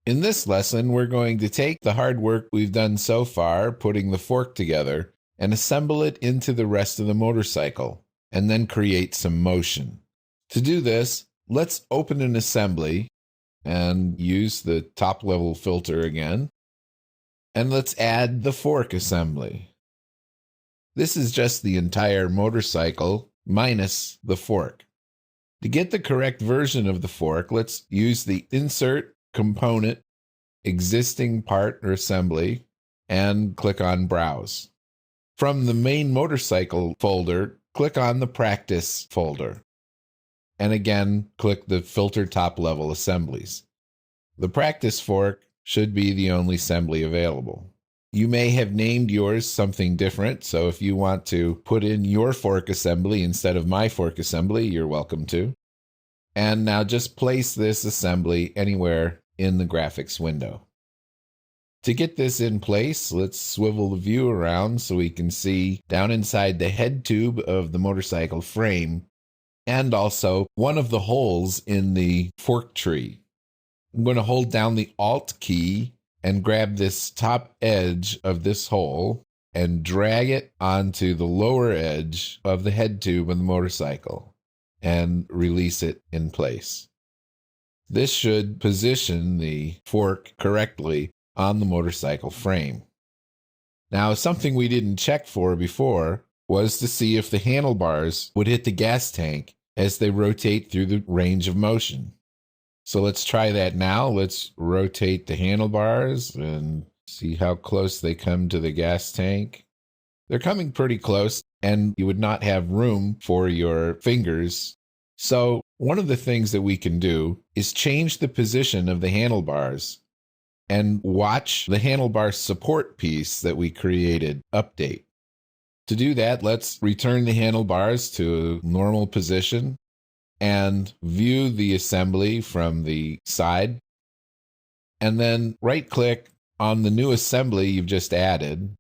In this lesson, we're going to take the hard work we've done so far, putting the fork together, and assemble it into the rest of the motorcycle, and then create some motion. To do this, let's open an assembly and use the top level filter again. And let's add the fork assembly. This is just the entire motorcycle minus the fork. To get the correct version of the fork, let's use the Insert Component, Existing Part or Assembly, and click on Browse. From the main motorcycle folder, click on the Practice folder. And again, click the Filter Top Level Assemblies. The Practice fork should be the only assembly available. You may have named yours something different, so if you want to put in your fork assembly instead of my fork assembly, you're welcome to. And now just place this assembly anywhere in the graphics window. To get this in place, let's swivel the view around so we can see down inside the head tube of the motorcycle frame and also one of the holes in the fork tree. I'm going to hold down the Alt key and grab this top edge of this hole and drag it onto the lower edge of the head tube of the motorcycle and release it in place. This should position the fork correctly on the motorcycle frame. Now, something we didn't check for before was to see if the handlebars would hit the gas tank as they rotate through the range of motion. So let's try that now. Let's rotate the handlebars and see how close they come to the gas tank. They're coming pretty close, and you would not have room for your fingers. So one of the things that we can do is change the position of the handlebars and watch the handlebar support piece that we created update. To do that, let's return the handlebars to a normal position and view the assembly from the side, and then right-click on the new assembly you've just added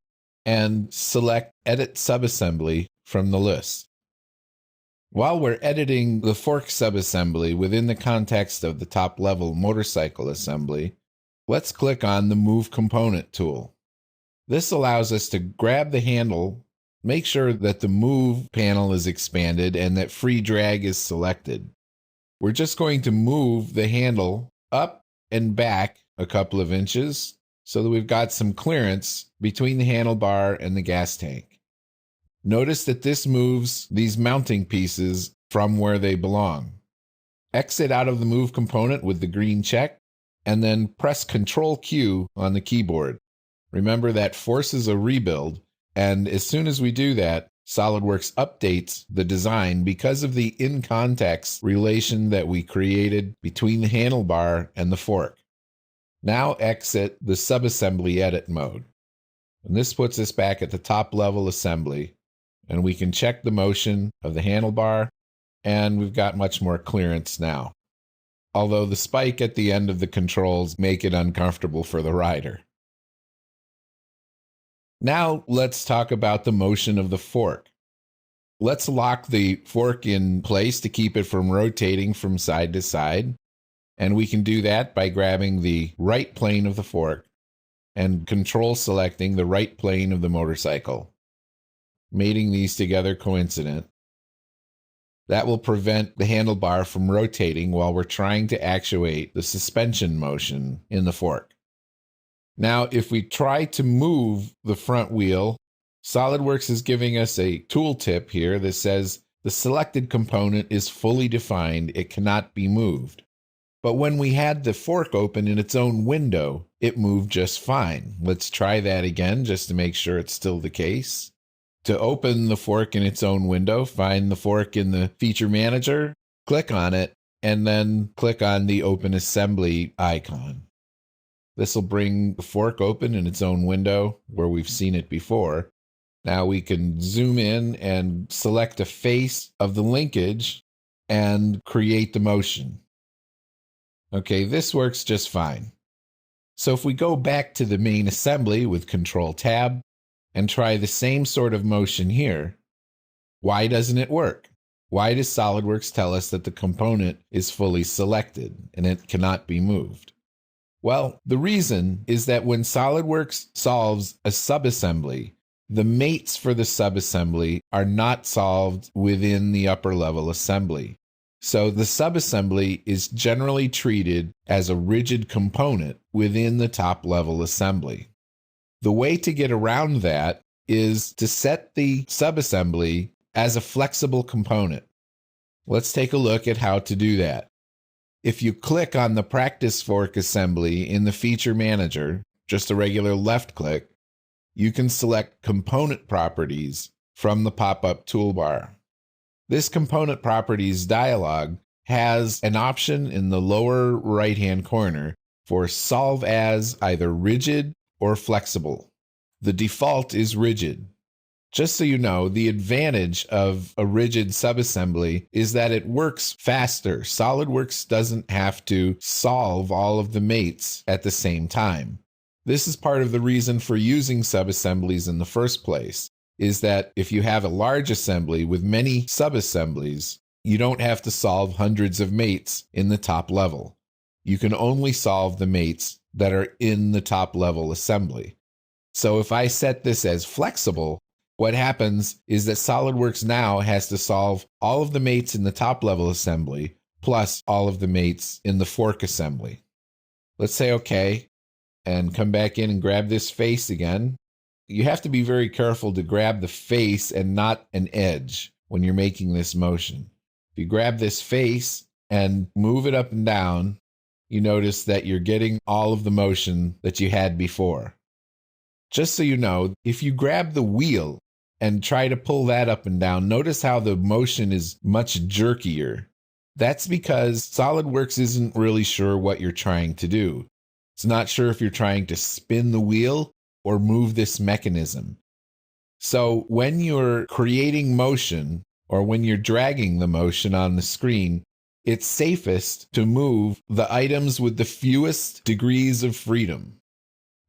and select Edit Subassembly from the list. While we're editing the fork subassembly within the context of the top-level motorcycle assembly, let's click on the Move Component tool. This allows us to grab the handle, make sure that the Move panel is expanded and that Free Drag is selected. We're just going to move the handle up and back a couple of inches so that we've got some clearance between the handlebar and the gas tank. Notice that this moves these mounting pieces from where they belong. Exit out of the Move component with the green check, and then press Ctrl-Q on the keyboard. Remember that forces a rebuild, and as soon as we do that, SOLIDWORKS updates the design because of the in-context relation that we created between the handlebar and the fork. Now exit the subassembly edit mode. And this puts us back at the top level assembly, and we can check the motion of the handlebar, and we've got much more clearance now. Although the spike at the end of the controls make it uncomfortable for the rider. Now let's talk about the motion of the fork. Let's lock the fork in place to keep it from rotating from side to side. And we can do that by grabbing the right plane of the fork and control selecting the right plane of the motorcycle, mating these together coincident. That will prevent the handlebar from rotating while we're trying to actuate the suspension motion in the fork. Now, if we try to move the front wheel, SOLIDWORKS is giving us a tooltip here that says the selected component is fully defined, it cannot be moved. But when we had the fork open in its own window, it moved just fine. Let's try that again just to make sure it's still the case. To open the fork in its own window, find the fork in the Feature Manager, click on it, and then click on the Open Assembly icon. This will bring the fork open in its own window where we've seen it before. Now we can zoom in and select a face of the linkage and create the motion. Okay, this works just fine. So if we go back to the main assembly with Control-Tab and try the same sort of motion here, why doesn't it work? Why does SOLIDWORKS tell us that the component is fully selected and it cannot be moved? Well, the reason is that when SOLIDWORKS solves a subassembly, the mates for the subassembly are not solved within the upper level assembly. So the subassembly is generally treated as a rigid component within the top level assembly. The way to get around that is to set the subassembly as a flexible component. Let's take a look at how to do that. If you click on the practice fork assembly in the feature manager, just a regular left click, you can select component properties from the pop-up toolbar. This component properties dialog has an option in the lower right-hand corner for solve as either rigid or flexible. The default is rigid. Just so you know, the advantage of a rigid subassembly is that it works faster. SOLIDWORKS doesn't have to solve all of the mates at the same time. This is part of the reason for using subassemblies in the first place, is that if you have a large assembly with many subassemblies, you don't have to solve hundreds of mates in the top level. You can only solve the mates that are in the top level assembly. So if I set this as flexible, what happens is that SOLIDWORKS now has to solve all of the mates in the top level assembly plus all of the mates in the fork assembly. Let's say OK and come back in and grab this face again. You have to be very careful to grab the face and not an edge when you're making this motion. If you grab this face and move it up and down, you notice that you're getting all of the motion that you had before. Just so you know, if you grab the wheel and try to pull that up and down, notice how the motion is much jerkier. That's because SOLIDWORKS isn't really sure what you're trying to do. It's not sure if you're trying to spin the wheel or move this mechanism. So when you're creating motion or when you're dragging the motion on the screen, it's safest to move the items with the fewest degrees of freedom.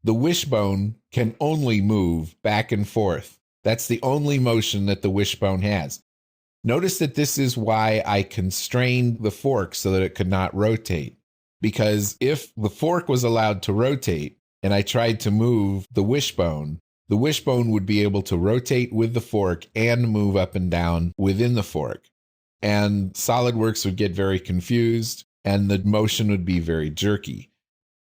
The wishbone can only move back and forth. That's the only motion that the wishbone has. Notice that this is why I constrained the fork so that it could not rotate. Because if the fork was allowed to rotate and I tried to move the wishbone would be able to rotate with the fork and move up and down within the fork. And SOLIDWORKS would get very confused and the motion would be very jerky.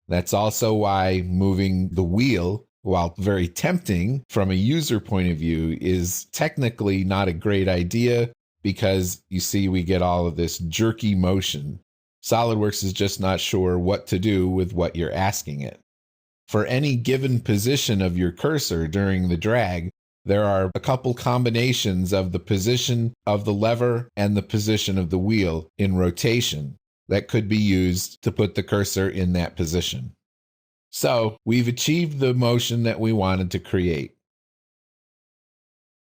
That's also why moving the wheel, while very tempting from a user point of view, is technically not a great idea because you see we get all of this jerky motion. SOLIDWORKS is just not sure what to do with what you're asking it. For any given position of your cursor during the drag, there are a couple combinations of the position of the lever and the position of the wheel in rotation that could be used to put the cursor in that position. So we've achieved the motion that we wanted to create.